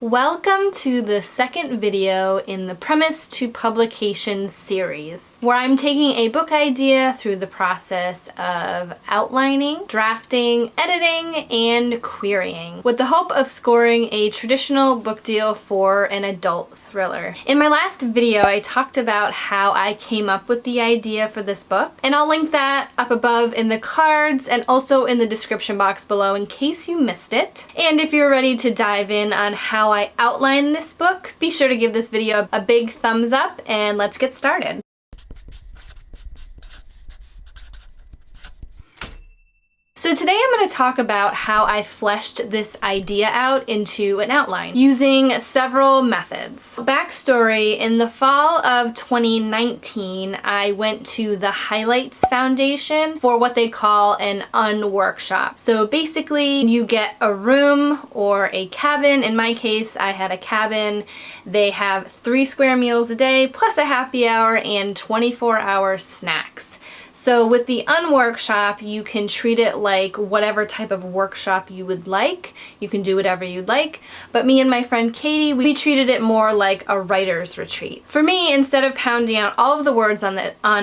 Welcome to the second video in the Premise to Publication series, where I'm taking a book idea through the process of outlining, drafting, editing, and querying, with the hope of scoring a traditional book deal for an adult thriller. In my last video, I talked about how I came up with the idea for this book, and I'll link that up above in the cards and also in the description box below in case you missed it. And if you're ready to dive in on how I outlined this book, be sure to give this video a big thumbs up and let's get started. So today I'm going to talk about how I fleshed this idea out into an outline using several methods. Backstory: in the fall of 2019, I went to the Highlights Foundation for what they call an unworkshop. So basically you get a room or a cabin. In my case, I had a cabin. They have 3 square meals a day plus a happy hour and 24-hour snacks. So with the unworkshop, you can treat it like whatever type of workshop you would like. You can do whatever you'd like. But me and my friend Katie, we treated it more like a writer's retreat. For me, instead of pounding out all of the words on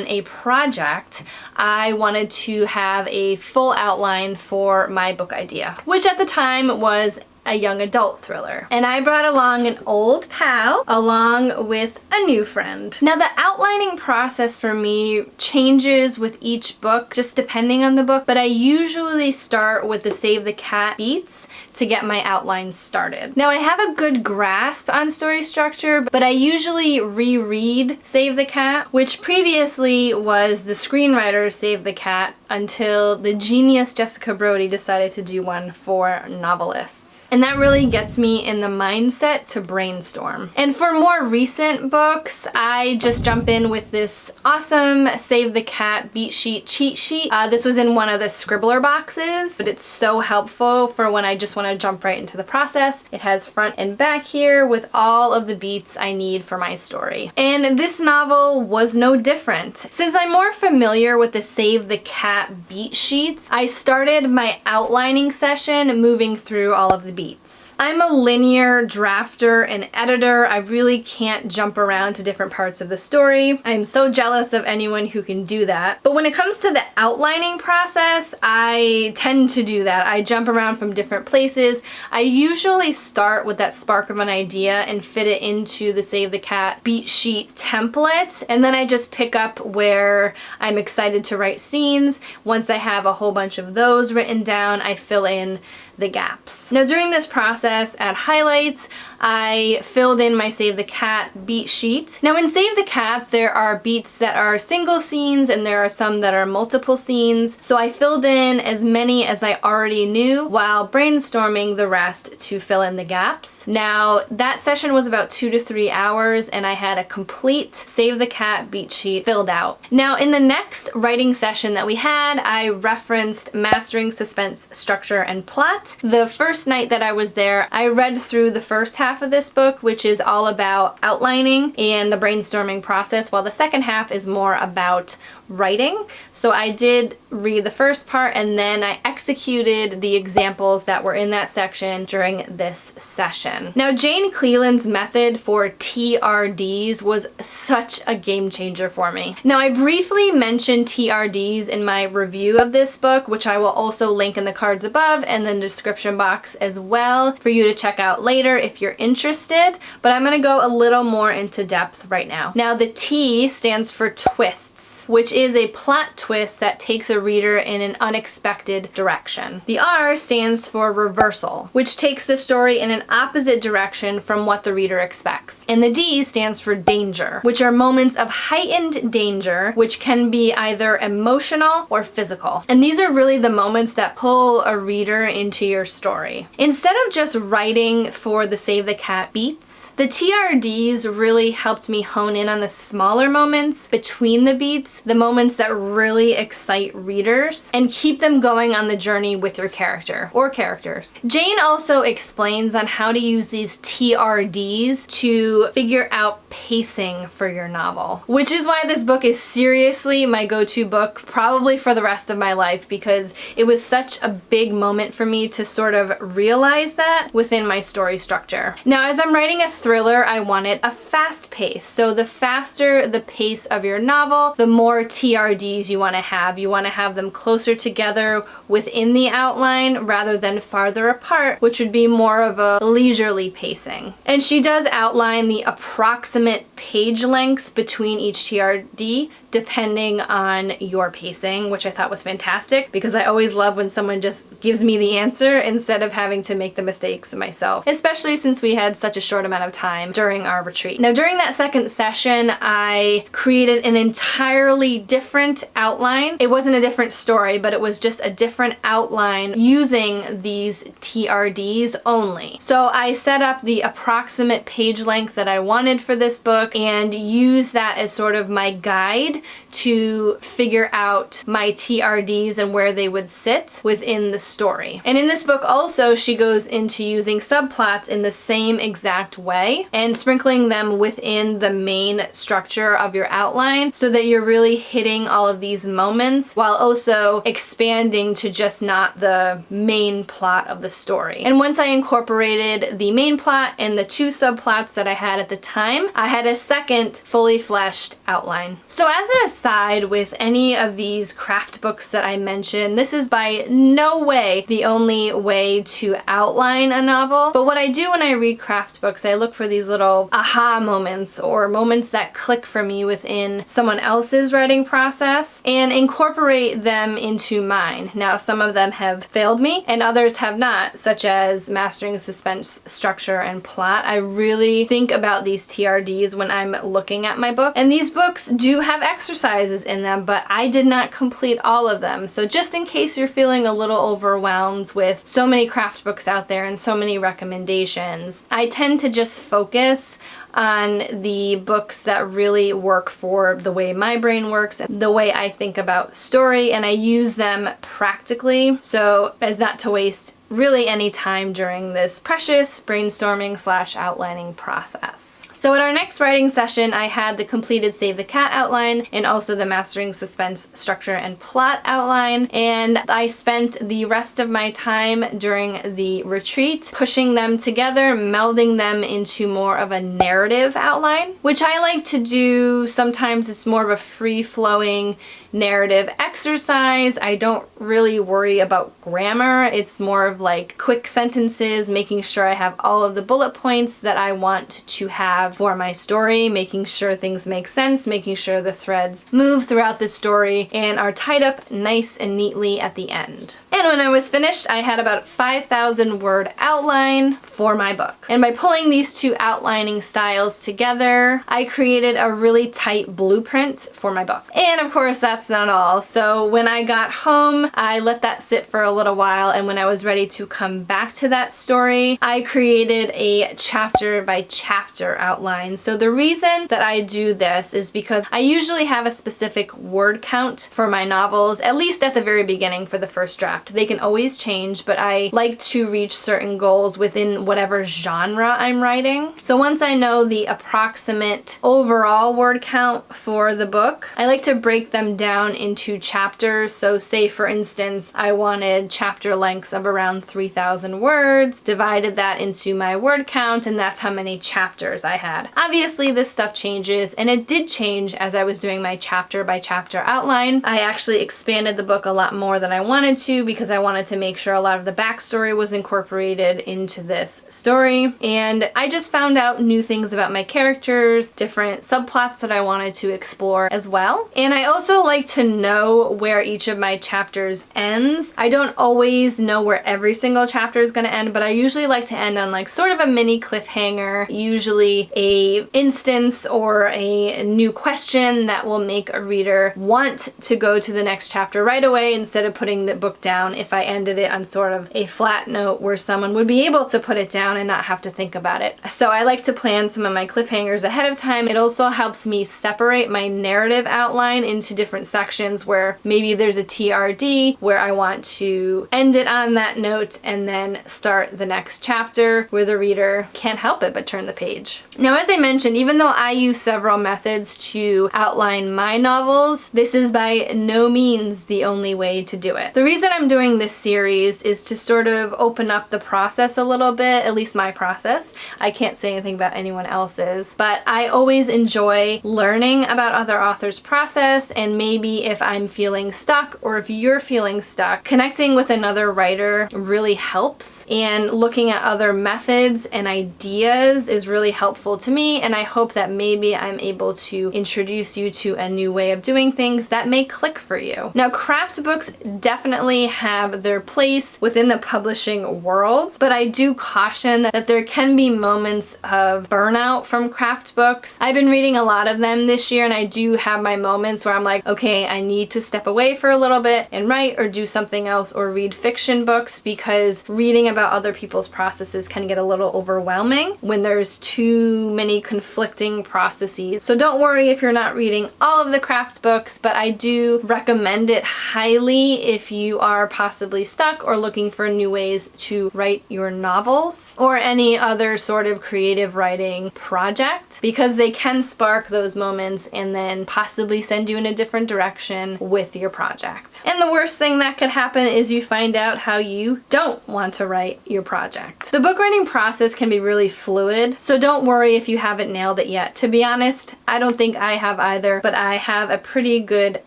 a project, I wanted to have a full outline for my book idea, which at the time was a young adult thriller. And I brought along an old pal along with a new friend. Now the outlining process for me changes with each book just depending on the book, but I usually start with the Save the Cat beats to get my outline started. Now I have a good grasp on story structure, but I usually reread Save the Cat, which previously was the screenwriter's Save the Cat, until the genius Jessica Brody decided to do one for novelists. And that really gets me in the mindset to brainstorm. And for more recent books, I just jump in with this awesome Save the Cat beat sheet cheat sheet. This was in one of the Scribbler boxes, but it's so helpful for when I just want to jump right into the process. It has front and back here with all of the beats I need for my story. And this novel was no different. Since I'm more familiar with the Save the Cat beat sheets, I started my outlining session moving through all of the beats. I'm a linear drafter and editor. I really can't jump around to different parts of the story. I'm so jealous of anyone who can do that. But when it comes to the outlining process, I tend to do that. I jump around from different places. I usually start with that spark of an idea and fit it into the Save the Cat beat sheet template, and then I just pick up where I'm excited to write scenes. Once I have a whole bunch of those written down, I fill in the gaps. Now during this process at Highlights, I filled in my Save the Cat beat sheet. Now in Save the Cat, there are beats that are single scenes and there are some that are multiple scenes. So I filled in as many as I already knew while brainstorming the rest to fill in the gaps. Now that session was about 2 to 3 hours and I had a complete Save the Cat beat sheet filled out. Now in the next writing session that we had, I referenced mastering suspense, structure, and plot. The first night that I was there, I read through the first half of this book, which is all about outlining and the brainstorming process, while the second half is more about writing. So I did read the first part and then I executed the examples that were in that section during this session. Now Jane Cleland's method for TRDs was such a game changer for me. Now I briefly mentioned TRDs in my review of this book, which I will also link in the cards above and then description box as well for you to check out later if you're interested, but I'm gonna go a little more into depth right now. Now the T stands for twists, which is a plot twist that takes a reader in an unexpected direction. The R stands for reversal, which takes the story in an opposite direction from what the reader expects. And the D stands for danger, which are moments of heightened danger, which can be either emotional or physical. And these are really the moments that pull a reader into your story. Instead of just writing for the Save the Cat beats, the TRDs really helped me hone in on the smaller moments between the beats, the moments that really excite readers, and keep them going on the journey with your character or characters. Jane also explains on how to use these TRDs to figure out pacing for your novel, which is why this book is seriously my go-to book probably for the rest of my life, because it was such a big moment for me to to sort of realize that within my story structure. Now, as I'm writing a thriller, I wanted a fast pace. So the faster the pace of your novel, the more TRDs you want to have. You want to have them closer together within the outline rather than farther apart, which would be more of a leisurely pacing. And she does outline the approximate page lengths between each TRD depending on your pacing, which I thought was fantastic because I always love when someone just gives me the answer instead of having to make the mistakes myself, especially since we had such a short amount of time during our retreat. Now, during that second session, I created an entirely different outline. It wasn't a different story, but it was just a different outline using these TRDs only. So I set up the approximate page length that I wanted for this book and used that as sort of my guide to figure out my TRDs and where they would sit within the story. And in this book also, she goes into using subplots in the same exact way and sprinkling them within the main structure of your outline so that you're really hitting all of these moments while also expanding to just not the main plot of the story. And once I incorporated the main plot and the two subplots that I had at the time, I had a second fully fleshed outline. So as an aside, with any of these craft books that I mentioned, this is by no way the only way to outline a novel. But what I do when I read craft books, I look for these little aha moments or moments that click for me within someone else's writing process and incorporate them into mine. Now, some of them have failed me and others have not, such as mastering suspense, structure, and plot. I really think about these TRDs when I'm looking at my book. And these books do have exercises in them, but I did not complete all of them. So just in case you're feeling a little overwhelmed with so many craft books out there and so many recommendations, I tend to just focus on the books that really work for the way my brain works and the way I think about story, and I use them practically so as not to waste really any time during this precious brainstorming / outlining process. So at our next writing session, I had the completed Save the Cat outline and also the Mastering Suspense, Structure, and Plot outline, and I spent the rest of my time during the retreat pushing them together, melding them into more of a narrative outline, which I like to do. Sometimes it's more of a free-flowing narrative exercise. I don't really worry about grammar. It's more of like quick sentences, making sure I have all of the bullet points that I want to have for my story, making sure things make sense, making sure the threads move throughout the story and are tied up nice and neatly at the end. And when I was finished, I had about 5,000 word outline for my book. And by pulling these two outlining styles together, I created a really tight blueprint for my book. And of course, that's not all. So when I got home, I let that sit for a little while, and when I was ready to come back to that story, I created a chapter by chapter outline. So the reason that I do this is because I usually have a specific word count for my novels, at least at the very beginning for the first draft. They can always change, but I like to reach certain goals within whatever genre I'm writing. So once I know the approximate overall word count for the book, I like to break them down into chapters. So say for instance, I wanted chapter lengths of around 3,000 words, divided that into my word count, and that's how many chapters I had. Obviously this stuff changes, and it did change as I was doing my chapter by chapter outline. I actually expanded the book a lot more than I wanted to because I wanted to make sure a lot of the backstory was incorporated into this story, and I just found out new things about my characters, different subplots that I wanted to explore as well. And I also like to know where each of my chapters ends. I don't always know where every single chapter is going to end, but I usually like to end on like sort of a mini cliffhanger, usually a instance or a new question that will make a reader want to go to the next chapter right away instead of putting the book down if I ended it on sort of a flat note where someone would be able to put it down and not have to think about it. So I like to plan some of my cliffhangers ahead of time. It also helps me separate my narrative outline into different sections where maybe there's a TRD where I want to end it on that note note and then start the next chapter where the reader can't help it but turn the page. Now, as I mentioned, even though I use several methods to outline my novels, this is by no means the only way to do it. The reason I'm doing this series is to sort of open up the process a little bit, at least my process. I can't say anything about anyone else's, but I always enjoy learning about other authors' process, and maybe if I'm feeling stuck or if you're feeling stuck, connecting with another writer really helps, and looking at other methods and ideas is really helpful to me, and I hope that maybe I'm able to introduce you to a new way of doing things that may click for you. Now, craft books definitely have their place within the publishing world, but I do caution that there can be moments of burnout from craft books. I've been reading a lot of them this year, and I do have my moments where I'm like, okay, I need to step away for a little bit and write or do something else or read fiction books, because reading about other people's processes can get a little overwhelming when there's too many conflicting processes. So don't worry if you're not reading all of the craft books, but I do recommend it highly if you are possibly stuck or looking for new ways to write your novels or any other sort of creative writing project, because they can spark those moments and then possibly send you in a different direction with your project. And the worst thing that could happen is you find out how you don't want to write your project. The book writing process can be really fluid, so don't worry if you haven't nailed it yet. To be honest, I don't think I have either, but I have a pretty good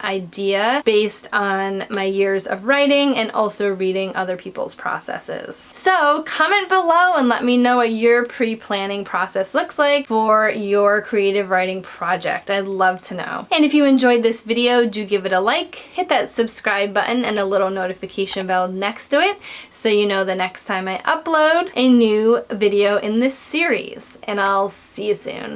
idea based on my years of writing and also reading other people's processes. So comment below and let me know what your pre-planning process looks like for your creative writing project. I'd love to know. And if you enjoyed this video, do give it a like, hit that subscribe button and the little notification bell next to it so you know the next time I upload a new video in this series. And I'll see you soon.